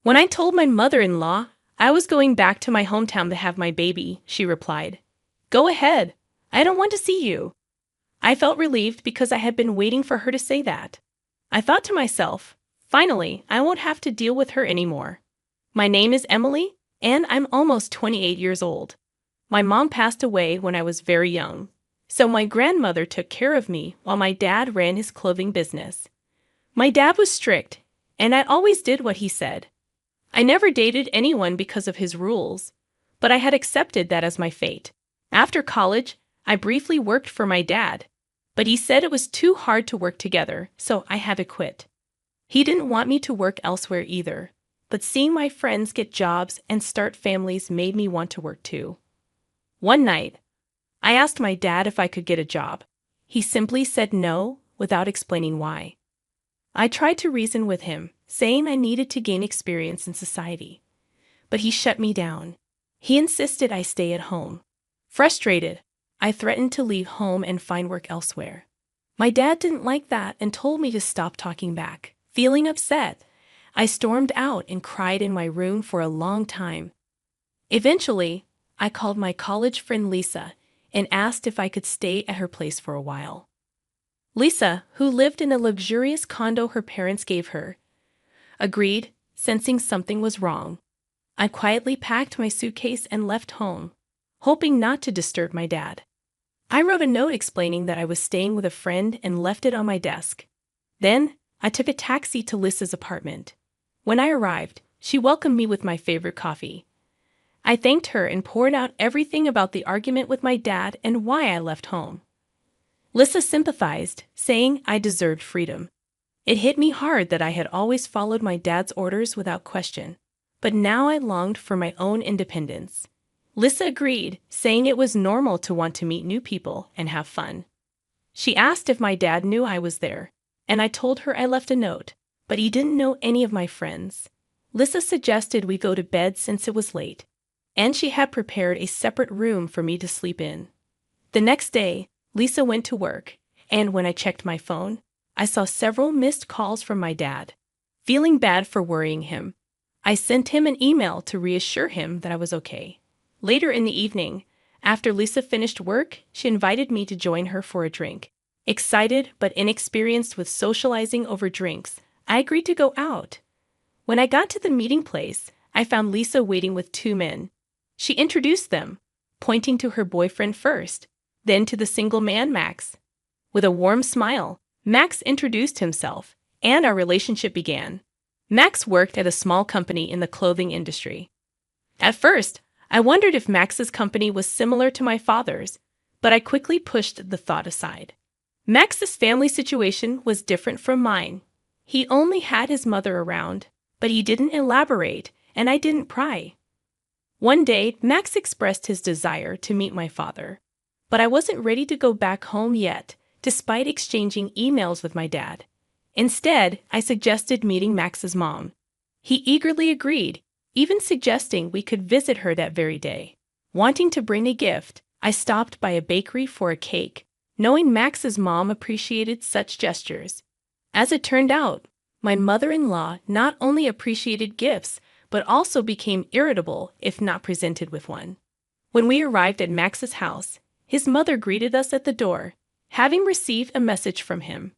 When I told my mother-in-law I was going back to my hometown to have my baby, she replied, "Go ahead. I don't want to see you." I felt relieved because I had been waiting for her to say that. I thought to myself, finally, I won't have to deal with her anymore. My name is Emily, and I'm almost 28 years old. My mom passed away when I was very young, so my grandmother took care of me while my dad ran his clothing business. My dad was strict, and I always did what he said. I never dated anyone because of his rules, but I had accepted that as my fate. After college, I briefly worked for my dad, but he said it was too hard to work together, so I had to quit. He didn't want me to work elsewhere either, but seeing my friends get jobs and start families made me want to work too. One night, I asked my dad if I could get a job. He simply said no without explaining why. I tried to reason with him, saying I needed to gain experience in society, but he shut me down. He insisted I stay at home. Frustrated, I threatened to leave home and find work elsewhere. My dad didn't like that and told me to stop talking back. Feeling upset, I stormed out and cried in my room for a long time. Eventually, I called my college friend Lisa and asked if I could stay at her place for a while. Lisa, who lived in a luxurious condo her parents gave her, agreed, sensing something was wrong. I quietly packed my suitcase and left home, hoping not to disturb my dad. I wrote a note explaining that I was staying with a friend and left it on my desk. Then, I took a taxi to Lisa's apartment. When I arrived, she welcomed me with my favorite coffee. I thanked her and poured out everything about the argument with my dad and why I left home. Lisa sympathized, saying I deserved freedom. It hit me hard that I had always followed my dad's orders without question, but now I longed for my own independence. Lisa agreed, saying it was normal to want to meet new people and have fun. She asked if my dad knew I was there, and I told her I left a note, but he didn't know any of my friends. Lisa suggested we go to bed since it was late, and she had prepared a separate room for me to sleep in. The next day, Lisa went to work, and when I checked my phone, I saw several missed calls from my dad. Feeling bad for worrying him, I sent him an email to reassure him that I was okay. Later in the evening, after Lisa finished work, she invited me to join her for a drink. Excited but inexperienced with socializing over drinks, I agreed to go out. When I got to the meeting place, I found Lisa waiting with two men. She introduced them, pointing to her boyfriend first, then to the single man, Max. With a warm smile, Max introduced himself, and our relationship began. Max worked at a small company in the clothing industry. At first, I wondered if Max's company was similar to my father's, but I quickly pushed the thought aside. Max's family situation was different from mine. He only had his mother around, but he didn't elaborate, and I didn't pry. One day, Max expressed his desire to meet my father, but I wasn't ready to go back home yet, despite exchanging emails with my dad. Instead, I suggested meeting Max's mom. He eagerly agreed, even suggesting we could visit her that very day. Wanting to bring a gift, I stopped by a bakery for a cake, knowing Max's mom appreciated such gestures. As it turned out, my mother-in-law not only appreciated gifts, but also became irritable if not presented with one. When we arrived at Max's house, his mother greeted us at the door, having received a message from him.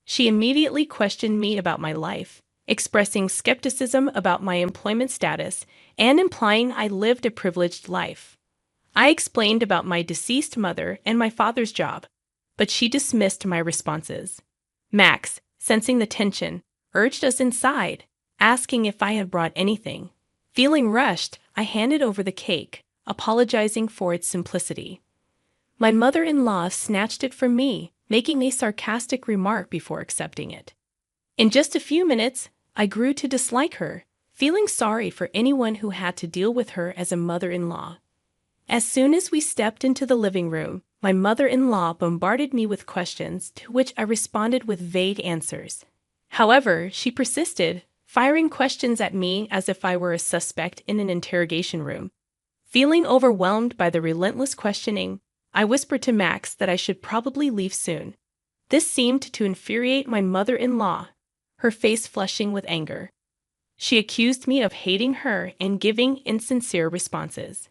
She immediately questioned me about my life, expressing skepticism about my employment status and implying I lived a privileged life. I explained about my deceased mother and my father's job, but she dismissed my responses. Max, sensing the tension, urged us inside, asking if I had brought anything. Feeling rushed, I handed over the cake, apologizing for its simplicity. My mother-in-law snatched it from me, making a sarcastic remark before accepting it. In just a few minutes, I grew to dislike her, feeling sorry for anyone who had to deal with her as a mother-in-law. As soon as we stepped into the living room, my mother-in-law bombarded me with questions to which I responded with vague answers. However, she persisted, firing questions at me as if I were a suspect in an interrogation room. Feeling overwhelmed by the relentless questioning, I whispered to Max that I should probably leave soon. This seemed to infuriate my mother-in-law, her face flushing with anger. She accused me of hating her and giving insincere responses.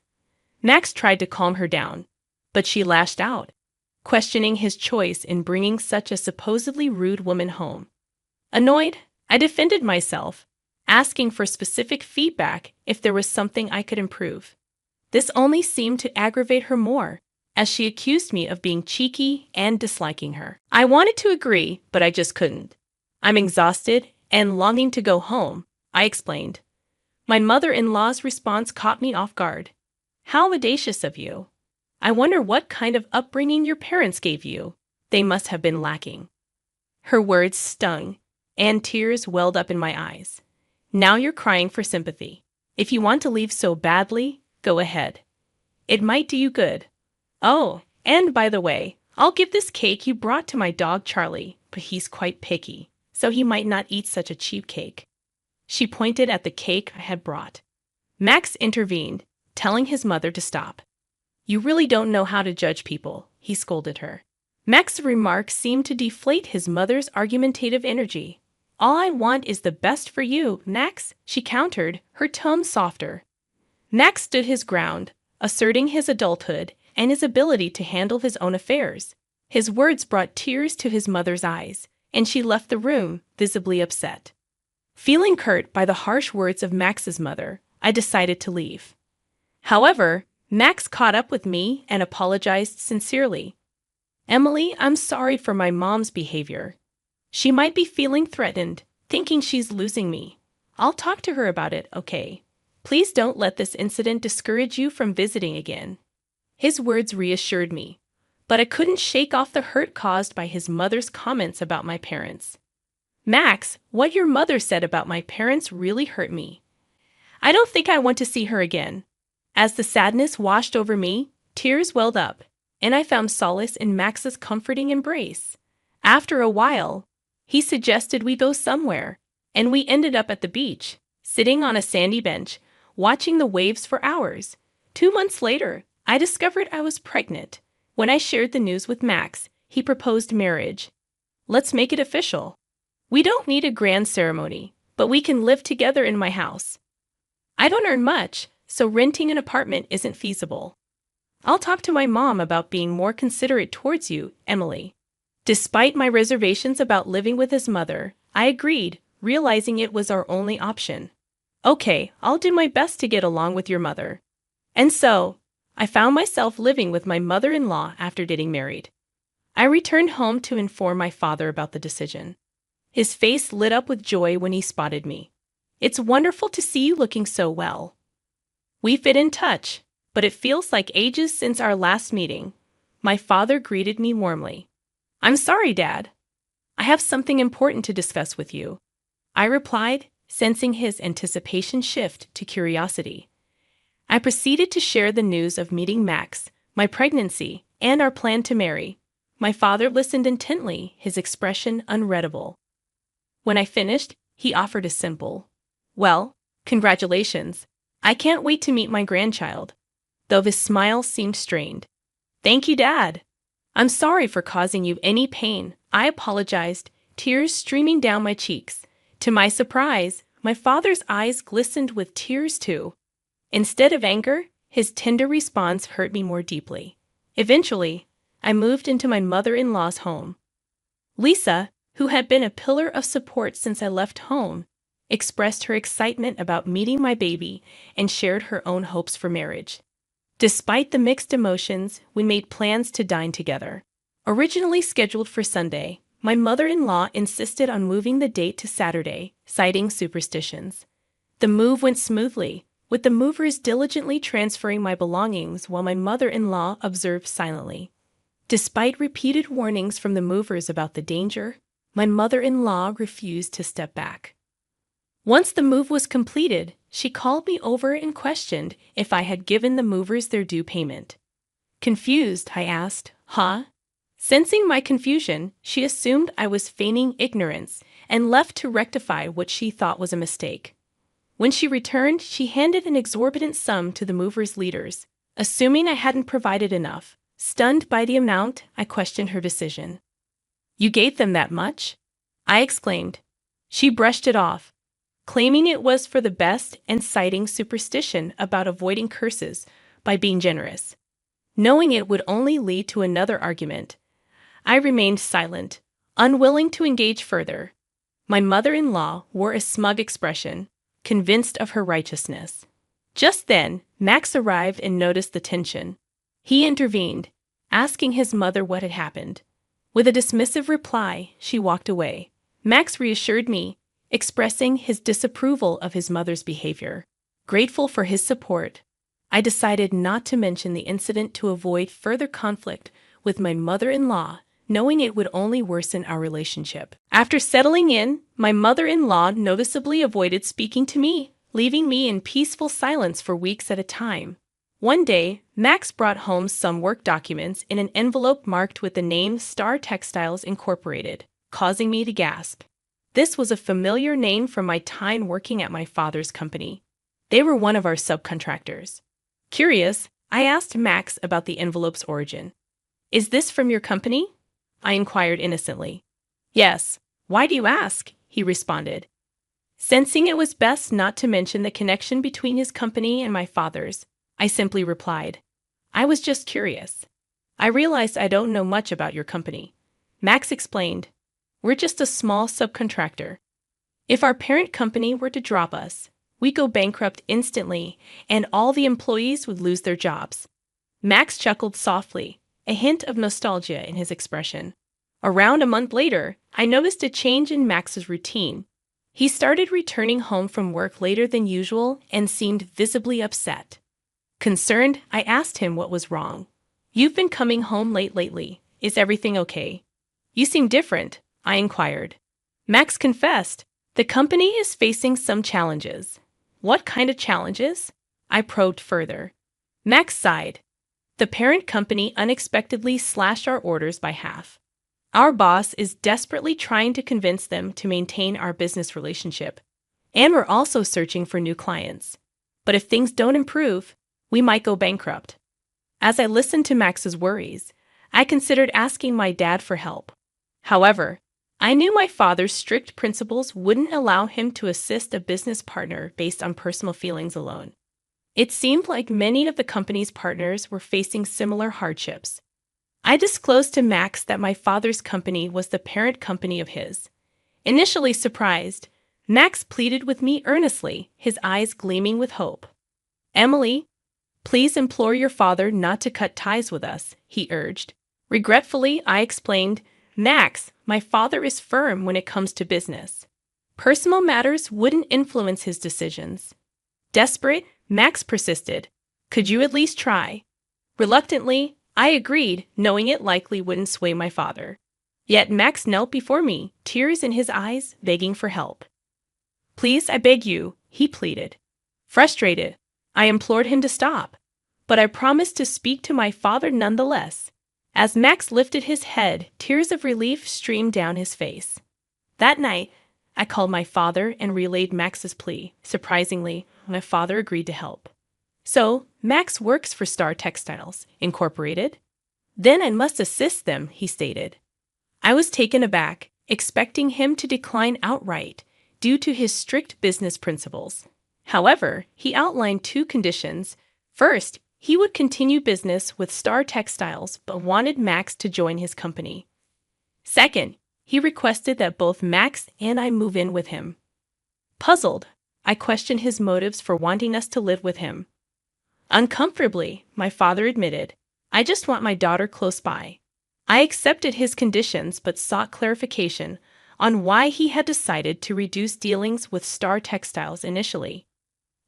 Max tried to calm her down, but she lashed out, questioning his choice in bringing such a supposedly rude woman home. Annoyed, I defended myself, asking for specific feedback if there was something I could improve. This only seemed to aggravate her more, as she accused me of being cheeky and disliking her. I wanted to agree, but I just couldn't. I'm exhausted and longing to go home, I explained. My mother-in-law's response caught me off guard. How audacious of you. I wonder what kind of upbringing your parents gave you. They must have been lacking. Her words stung, and tears welled up in my eyes. Now you're crying for sympathy. If you want to leave so badly, go ahead. It might do you good. Oh, and by the way, I'll give this cake you brought to my dog Charlie, but he's quite picky, so he might not eat such a cheap cake. She pointed at the cake I had brought. Max intervened, telling his mother to stop. You really don't know how to judge people, he scolded her. Max's remarks seemed to deflate his mother's argumentative energy. All I want is the best for you, Max, she countered, her tone softer. Max stood his ground, asserting his adulthood and his ability to handle his own affairs. His words brought tears to his mother's eyes, and she left the room, visibly upset. Feeling hurt by the harsh words of Max's mother, I decided to leave. However, Max caught up with me and apologized sincerely. Emily, I'm sorry for my mom's behavior. She might be feeling threatened, thinking she's losing me. I'll talk to her about it, okay? Please don't let this incident discourage you from visiting again. His words reassured me, but I couldn't shake off the hurt caused by his mother's comments about my parents. Max, what your mother said about my parents really hurt me. I don't think I want to see her again. As the sadness washed over me, tears welled up, and I found solace in Max's comforting embrace. After a while, he suggested we go somewhere, and we ended up at the beach, sitting on a sandy bench, watching the waves for hours. 2 months later, I discovered I was pregnant. When I shared the news with Max, he proposed marriage. Let's make it official. We don't need a grand ceremony, but we can live together in my house. I don't earn much, so renting an apartment isn't feasible. I'll talk to my mom about being more considerate towards you, Emily. Despite my reservations about living with his mother, I agreed, realizing it was our only option. Okay, I'll do my best to get along with your mother. And so, I found myself living with my mother-in-law after getting married. I returned home to inform my father about the decision. His face lit up with joy when he spotted me. It's wonderful to see you looking so well. We've been in touch, but it feels like ages since our last meeting. My father greeted me warmly. I'm sorry, Dad. I have something important to discuss with you. I replied, sensing his anticipation shift to curiosity. I proceeded to share the news of meeting Max, my pregnancy, and our plan to marry. My father listened intently, his expression unreadable. When I finished, he offered a simple, "Well, congratulations. I can't wait to meet my grandchild," though his smile seemed strained. "Thank you, Dad. I'm sorry for causing you any pain," I apologized, tears streaming down my cheeks. To my surprise, my father's eyes glistened with tears too. Instead of anger, his tender response hurt me more deeply. Eventually, I moved into my mother-in-law's home. Lisa, who had been a pillar of support since I left home, expressed her excitement about meeting my baby and shared her own hopes for marriage. Despite the mixed emotions, we made plans to dine together. Originally scheduled for Sunday, my mother-in-law insisted on moving the date to Saturday, citing superstitions. The move went smoothly, with the movers diligently transferring my belongings while my mother-in-law observed silently. Despite repeated warnings from the movers about the danger, my mother-in-law refused to step back. Once the move was completed, she called me over and questioned if I had given the movers their due payment. Confused, I asked, "Huh?" Sensing my confusion, she assumed I was feigning ignorance and left to rectify what she thought was a mistake. When she returned, she handed an exorbitant sum to the movers' leaders, assuming I hadn't provided enough. Stunned by the amount, I questioned her decision. "You gave them that much?" I exclaimed. She brushed it off. claiming it was for the best and citing superstition about avoiding curses by being generous. Knowing it would only lead to another argument, I remained silent, unwilling to engage further. My mother-in-law wore a smug expression, convinced of her righteousness. Just then, Max arrived and noticed the tension. He intervened, asking his mother what had happened. With a dismissive reply, she walked away. Max reassured me, expressing his disapproval of his mother's behavior. Grateful for his support, I decided not to mention the incident to avoid further conflict with my mother-in-law, knowing it would only worsen our relationship. After settling in, my mother-in-law noticeably avoided speaking to me, leaving me in peaceful silence for weeks at a time. One day, Max brought home some work documents in an envelope marked with the name Star Textiles Incorporated, causing me to gasp. This was a familiar name from my time working at my father's company. They were one of our subcontractors. Curious, I asked Max about the envelope's origin. "Is this from your company?" I inquired innocently. "Yes. Why do you ask?" he responded. Sensing it was best not to mention the connection between his company and my father's, I simply replied, "I was just curious. I realized I don't know much about your company." Max explained, "We're just a small subcontractor. If our parent company were to drop us, we'd go bankrupt instantly, and all the employees would lose their jobs." Max chuckled softly, a hint of nostalgia in his expression. Around a month later, I noticed a change in Max's routine. He started returning home from work later than usual and seemed visibly upset. Concerned, I asked him what was wrong. "You've been coming home late lately. Is everything okay?" "You seem different," I inquired. Max confessed, "The company is facing some challenges." "What kind of challenges?" I probed further. Max sighed. "The parent company unexpectedly slashed our orders by half. Our boss is desperately trying to convince them to maintain our business relationship. And we're also searching for new clients. But if things don't improve, we might go bankrupt." As I listened to Max's worries, I considered asking my dad for help. However, I knew my father's strict principles wouldn't allow him to assist a business partner based on personal feelings alone. It seemed like many of the company's partners were facing similar hardships. I disclosed to Max that my father's company was the parent company of his. Initially surprised, Max pleaded with me earnestly, his eyes gleaming with hope. "Emily, please implore your father not to cut ties with us," he urged. Regretfully, I explained, "Max, my father is firm when it comes to business. Personal matters wouldn't influence his decisions." Desperate, Max persisted. "Could you at least try?" Reluctantly, I agreed, knowing it likely wouldn't sway my father. Yet Max knelt before me, tears in his eyes, begging for help. "Please, I beg you," he pleaded. Frustrated, I implored him to stop, but I promised to speak to my father nonetheless. As Max lifted his head, tears of relief streamed down his face. That night, I called my father and relayed Max's plea. Surprisingly, my father agreed to help. "So, Max works for Star Textiles Incorporated? Then I must assist them," he stated. I was taken aback, expecting him to decline outright due to his strict business principles. However, he outlined two conditions. First, he would continue business with Star Textiles but wanted Max to join his company. Second, he requested that both Max and I move in with him. Puzzled, I questioned his motives for wanting us to live with him. "Uncomfortably," my father admitted. "I just want my daughter close by." I accepted his conditions but sought clarification on why he had decided to reduce dealings with Star Textiles initially.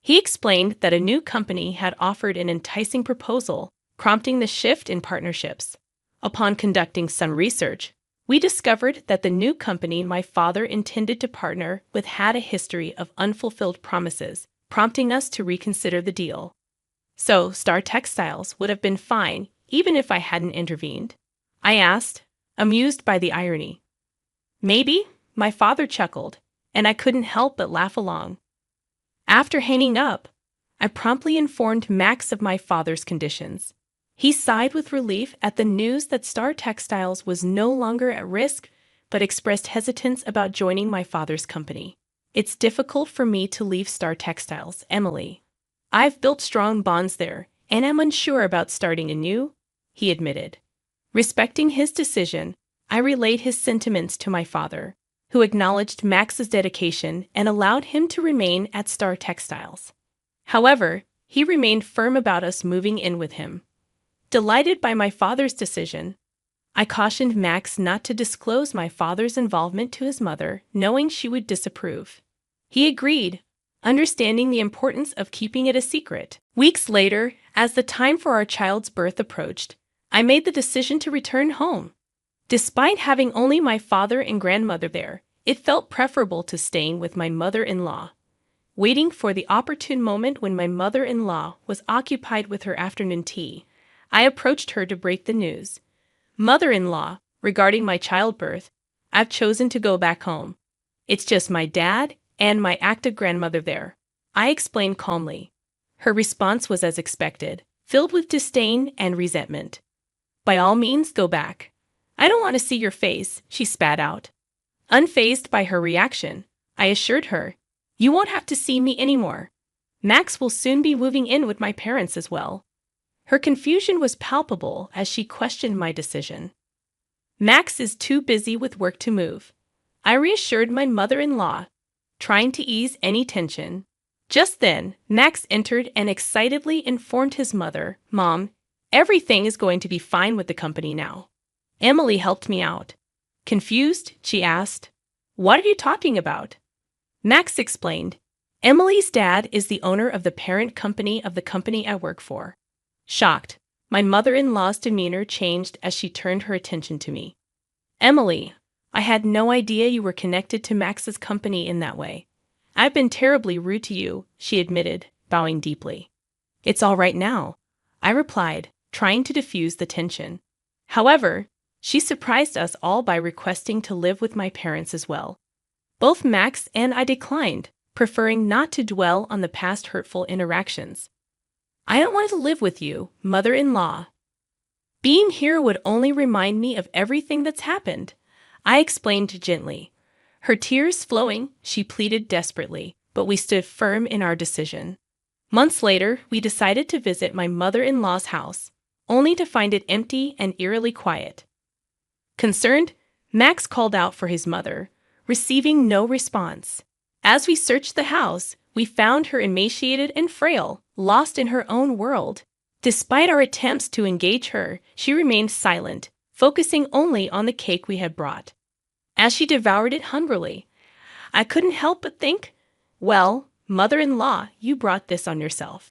He explained that a new company had offered an enticing proposal, prompting the shift in partnerships. Upon conducting some research, we discovered that the new company my father intended to partner with had a history of unfulfilled promises, prompting us to reconsider the deal. So, Star Textiles would have been fine even if I hadn't intervened? I asked, amused by the irony. "Maybe," my father chuckled, and I couldn't help but laugh along. After hanging up, I promptly informed Max of my father's conditions. He sighed with relief at the news that Star Textiles was no longer at risk, but expressed hesitance about joining my father's company. It's difficult for me to leave Star Textiles, Emily. I've built strong bonds there, and am unsure about starting anew, he admitted. Respecting his decision, I relayed his sentiments to my father, who acknowledged Max's dedication and allowed him to remain at Star Textiles. However, he remained firm about us moving in with him. Delighted by my father's decision, I cautioned Max not to disclose my father's involvement to his mother, knowing she would disapprove. He agreed, understanding the importance of keeping it a secret. Weeks later, as the time for our child's birth approached, I made the decision to return home. Despite having only my father and grandmother there, it felt preferable to staying with my mother-in-law. Waiting for the opportune moment when my mother-in-law was occupied with her afternoon tea, I approached her to break the news. Mother-in-law, regarding my childbirth, I've chosen to go back home. It's just my dad and my active grandmother there, I explained calmly. Her response was as expected, filled with disdain and resentment. By all means, go back. I don't want to see your face, she spat out. Unfazed by her reaction, I assured her, you won't have to see me anymore. Max will soon be moving in with my parents as well. Her confusion was palpable as she questioned my decision. Max is too busy with work to move, I reassured my mother-in-law, trying to ease any tension. Just then, Max entered and excitedly informed his mother, Mom, everything is going to be fine with the company now. Emily helped me out. Confused, she asked, What are you talking about? Max explained, Emily's dad is the owner of the parent company of the company I work for. Shocked, my mother-in-law's demeanor changed as she turned her attention to me. Emily, I had no idea you were connected to Max's company in that way. I've been terribly rude to you, she admitted, bowing deeply. It's all right now, I replied, trying to diffuse the tension. However, she surprised us all by requesting to live with my parents as well. Both Max and I declined, preferring not to dwell on the past hurtful interactions. I don't want to live with you, mother-in-law. Being here would only remind me of everything that's happened, I explained gently. Her tears flowing, she pleaded desperately, but we stood firm in our decision. Months later, we decided to visit my mother-in-law's house, only to find it empty and eerily quiet. Concerned, Max called out for his mother, receiving no response. As we searched the house, we found her emaciated and frail, lost in her own world. Despite our attempts to engage her, she remained silent, focusing only on the cake we had brought. As she devoured it hungrily, I couldn't help but think, well, mother-in-law, you brought this on yourself.